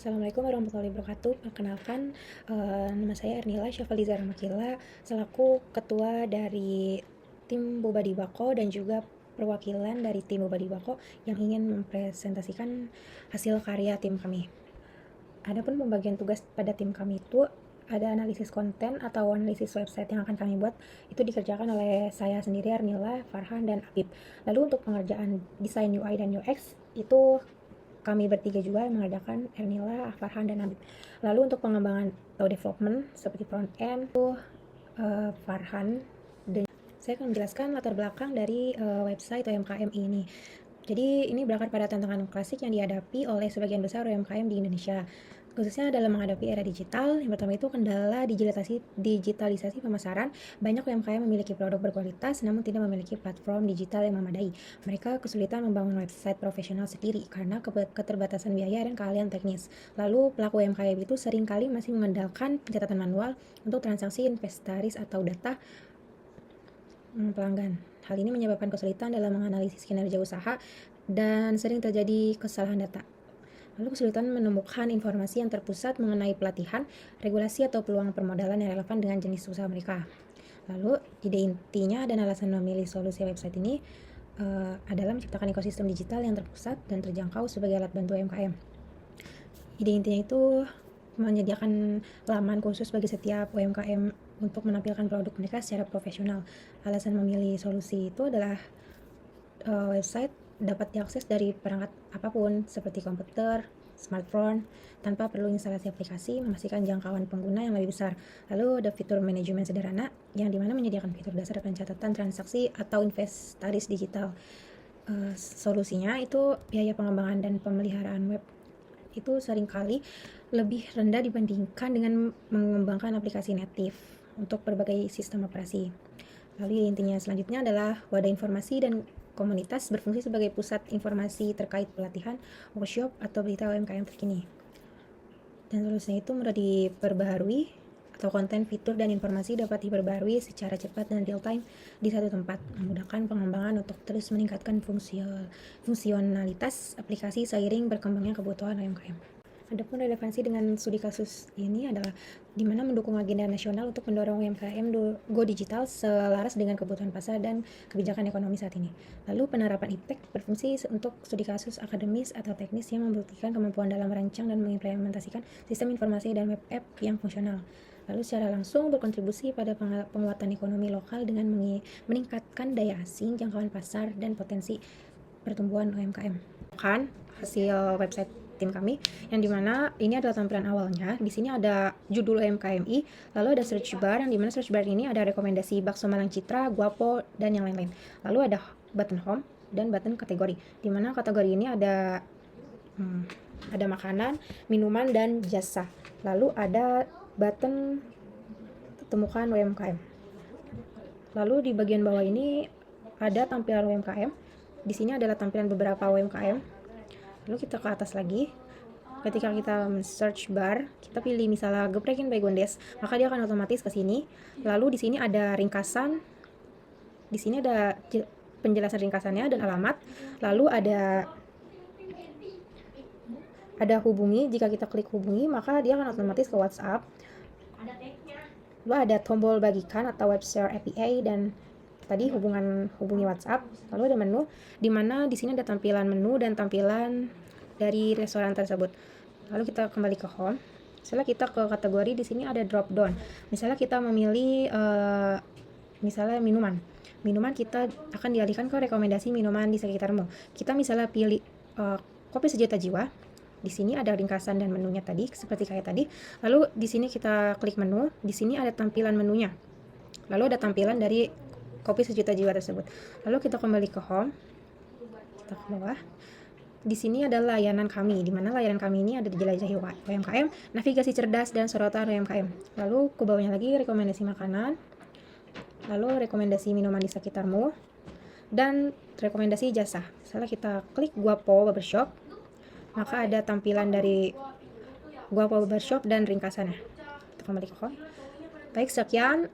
Assalamualaikum warahmatullahi wabarakatuh. Perkenalkan, nama saya Ernila Syafaliza Ramakila selaku ketua dari tim Boba di Bako dan juga perwakilan dari tim Boba di Bako yang ingin mempresentasikan hasil karya tim kami. Adapun pembagian tugas pada tim kami itu ada analisis konten atau analisis website yang akan kami buat itu dikerjakan oleh saya sendiri, Ernila, Farhan, dan Abib. Lalu untuk pengerjaan desain UI dan UX itu kami bertiga juga yang mengerjakan, Ernila, Farhan, dan Abib. Lalu untuk pengembangan atau development seperti front end itu Farhan. Dan saya akan menjelaskan latar belakang dari website UMKM ini. Jadi ini berakar pada tantangan klasik yang dihadapi oleh sebagian besar UMKM di Indonesia, khususnya dalam menghadapi era digital. Yang pertama itu kendala digitalisasi pemasaran. Banyak UMKM memiliki produk berkualitas namun tidak memiliki platform digital yang memadai. Mereka kesulitan membangun website profesional sendiri karena keterbatasan biaya dan keahlian teknis. Lalu pelaku UMKM itu seringkali masih mengandalkan pencatatan manual untuk transaksi inventaris atau data pelanggan. Hal ini menyebabkan kesulitan dalam menganalisis kinerja usaha dan sering terjadi kesalahan data. Lalu kesulitan menemukan informasi yang terpusat mengenai pelatihan, regulasi atau peluang permodalan yang relevan dengan jenis usaha mereka. Lalu ide intinya dan alasan memilih solusi website ini adalah menciptakan ekosistem digital yang terpusat dan terjangkau sebagai alat bantu UMKM. Ide intinya itu menyediakan laman khusus bagi setiap UMKM untuk menampilkan produk mereka secara profesional. Alasan memilih solusi itu adalah website dapat diakses dari perangkat apapun seperti komputer, smartphone, tanpa perlu instalasi aplikasi, memastikan jangkauan pengguna yang lebih besar. Lalu ada fitur manajemen sederhana yang dimana menyediakan fitur dasar pencatatan transaksi atau inventaris digital. Solusinya itu biaya pengembangan dan pemeliharaan web itu seringkali lebih rendah dibandingkan dengan mengembangkan aplikasi native untuk berbagai sistem operasi. Lalu intinya selanjutnya adalah wadah informasi dan komunitas berfungsi sebagai pusat informasi terkait pelatihan, workshop, atau berita UMKM terkini. Dan solusinya itu mudah diperbaharui atau konten, fitur, dan informasi dapat diperbaharui secara cepat dan real time di satu tempat, memudahkan pengembangan untuk terus meningkatkan fungsionalitas aplikasi seiring berkembangnya kebutuhan UMKM. Adapun relevansi dengan studi kasus ini adalah di mana mendukung agenda nasional untuk mendorong UMKM go digital selaras dengan kebutuhan pasar dan kebijakan ekonomi saat ini. Lalu penerapan IPTEK berfungsi untuk studi kasus akademis atau teknis yang membuktikan kemampuan dalam merancang dan mengimplementasikan sistem informasi dan web app yang fungsional. Lalu secara langsung berkontribusi pada penguatan ekonomi lokal dengan meningkatkan daya asing, jangkauan pasar, dan potensi pertumbuhan UMKM. Kan hasil website tim kami yang dimana ini adalah tampilan awalnya. Di sini ada judul UMKMI, lalu ada search bar yang dimana search bar ini ada rekomendasi bakso Malang Citra, Guapo, dan yang lain-lain. Lalu ada button home dan button kategori, dimana kategori ini ada makanan, minuman, dan jasa. Lalu ada button temukan UMKM. Lalu di bagian bawah ini ada tampilan UMKM. Di sini adalah tampilan beberapa UMKM. Lalu kita ke atas lagi. Ketika kita search bar, kita pilih misalnya Geprekin by Gondes, maka dia akan otomatis ke sini. Lalu di sini ada ringkasan. Di sini ada penjelasan ringkasannya dan alamat. Lalu ada hubungi. Jika kita klik hubungi, maka dia akan otomatis ke WhatsApp. Lalu ada tombol bagikan atau web share API dan tadi hubungi WhatsApp. Lalu ada menu, di mana di sini ada tampilan menu dan tampilan dari restoran tersebut. Lalu kita kembali ke home. Misalnya kita ke kategori, di sini ada drop down. Misalnya kita memilih misalnya minuman kita akan dialihkan ke rekomendasi minuman di sekitarmu. Kita misalnya pilih kopi sejuta jiwa. Di sini ada ringkasan dan menunya tadi seperti kayak tadi. Lalu di sini kita klik menu, di sini ada tampilan menunya. Lalu ada tampilan dari kopi sejuta jiwa tersebut. Lalu kita kembali ke home. Kita ke bawah. Di sini ada layanan kami, di mana layanan kami ini ada dijelajahi UMKM, navigasi cerdas, dan sorotan UMKM. Lalu ke bawahnya lagi rekomendasi makanan, lalu rekomendasi minuman di sekitarmu, dan rekomendasi jasa. Misalnya kita klik Guapo Barbershop, maka ada tampilan dari Guapo Barbershop dan ringkasannya. Kita kembali ke home. Baik, sekian